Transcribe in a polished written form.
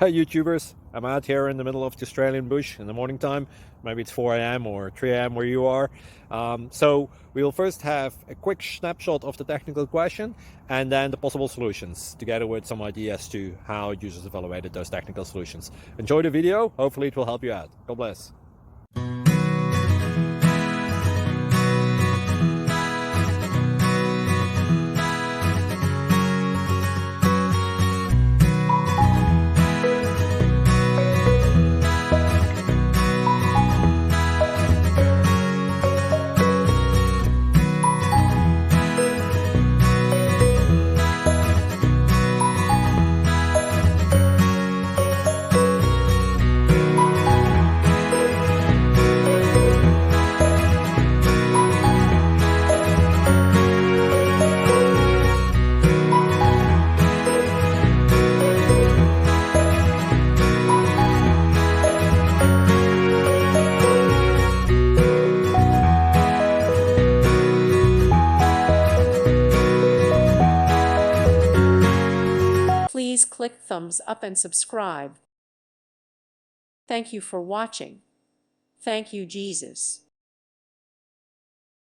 Hi YouTubers, I'm out here in the middle of the Australian bush in the morning time. Maybe it's 4 a.m. or 3 a.m. where you are. So we'll first have a quick snapshot of the technical question and then the possible solutions, together with some ideas to how users evaluated those technical solutions. Enjoy the video, hopefully it will help you out. God bless. Please click thumbs up and subscribe. Thank you for watching. Thank you, Jesus.